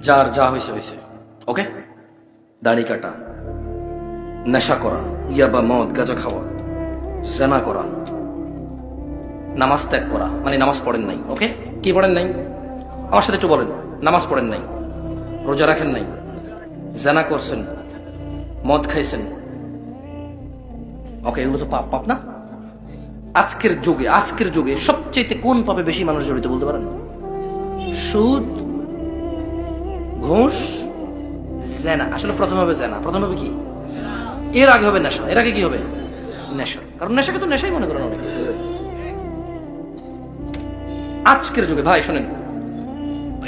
যার যা হয়েছে হয়েছে, ওকে? দাড়ি কাটা, নেশা করা, ইয়াবা, মদ, গাঁজা খাওয়া, জেনা করা, নামাজ ত্যাগ করা, মানে নামাজ পড়েন নাই, ওকে? কি পড়েন নাই? আমার সাথে একটু বলেন। নামাজ পড়েন নাই, রোজা রাখেন নাই, জেনা করছেন, মদ খাইছেন, ওকে? এগুলো তো পাপ, পাপ না? আজকের যুগে সবচেয়ে কোন পাপে বেশি মানুষ জড়িত বলতে পারেন? সুদ, ঘুষ, জেনা। আসলে প্রথম হবে জেনা, প্রথম হবে কি? এর আগে হবে নেশা, এর আগে কি হবে? নেশা। কারণ নেশাকে তো নেশাই মনে করেন অনেকে। আজকের যুগে ভাই শোনেন,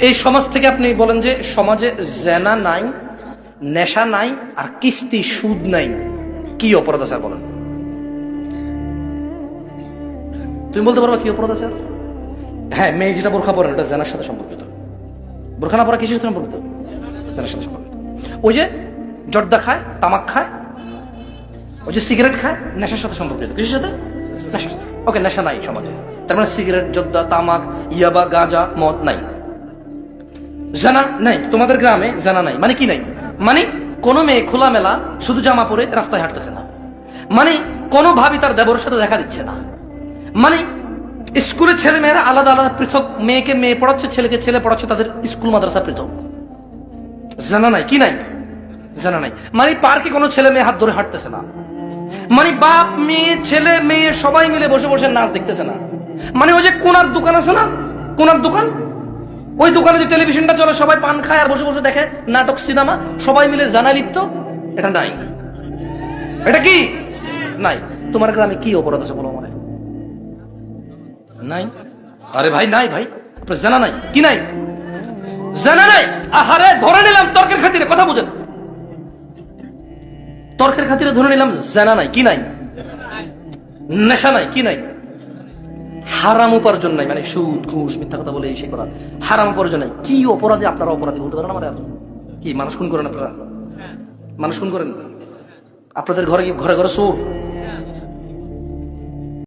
এই সমাজ থেকে আপনি বলেন যে সমাজে জেনা নাই, নেশা নাই, আর কিস্তি সুদ নাই, কি অপরাধ আছে বলেন? তুমি বলতে পারবা কি অপরাধ আছে? হ্যাঁ, মেয়ে যেটা বোরখা পরেন ওটা জেনার সাথে সম্পর্কিত। বোরখা না পরা কিসের সাথে সম্পর্কিত? জেনার সাথে সম্পর্কিত। ওই যে জর্দা খায়, তামাক খায়, ওই যে সিগারেট খায়, নেশার সাথে সম্পর্কিত। কিসের সাথে? নেশার সাথে। ওকে, নেশা নাই সমাজে, তার মানে সিগারেট, জর্দা, তামাক, ইয়াবা, গাঁজা, মদ নাই। জানা নাই, তোমাদের গ্রামে জানা নাই মানে কি নাই? মানে কোনো মেয়ে খোলামেলা শুধু জামা পরে রাস্তায় হাঁটতেছে না, মানে কোনো ভাবি তার দেবরের সাথে দেখা দিচ্ছে না, মানে স্কুলের ছেলে মেয়েরা আলাদা আলাদা পৃথক, মেয়েকে মেয়ে পড়াচ্ছে, ছেলেকে ছেলে পড়াচ্ছে, তাদের স্কুল মাদ্রাসা পৃথক। জানা নাই, কি নাই? জানা নাই। মানে পার্কে কোনো ছেলে মেয়ে হাত ধরে হাঁটতেছে না, মানে বাপ মেয়ে ছেলে মেয়ে সবাই মিলে বসে বসে নাচ দেখতেছে না, মানে ওই যে কোনার দোকান আছে না, কোনার দোকান, ওই দোকানে যে টেলিভিশনটা চলে, সবাই পান খায় আর বসে বসে দেখে নাটক, সিনেমা, সবাই মিলে জানা লিপ্ত, এটা নাই। এটা কি নাই? তোমার গ্রামে কি অপরাধ আছে বলো আমারে? নাই। আরে ভাই নাই, ভাই আপনার জানা নাই, কি নাই? জানা নাই। আহারে ধরে নিলাম তর্কের খাতিরে, কথা বুঝেন, তর্কের খাতিরে ধরে নিলাম জানা নাই, কি নাই? নেশা নাই, কি নাই? হারাম উপার্জন নাই, মানে সুদ, ঘুষ, মিথ্যা কথা বলে এসে করা, হারাম উপার্জন নাই। কি অপরাধে আপনারা অপরাধী বলতে পারেন আমার? কি মানুষ খুন করেন আপনারা? মানুষ খুন করেন? আপনাদের ঘরে কি ঘরে ঘরে চোর?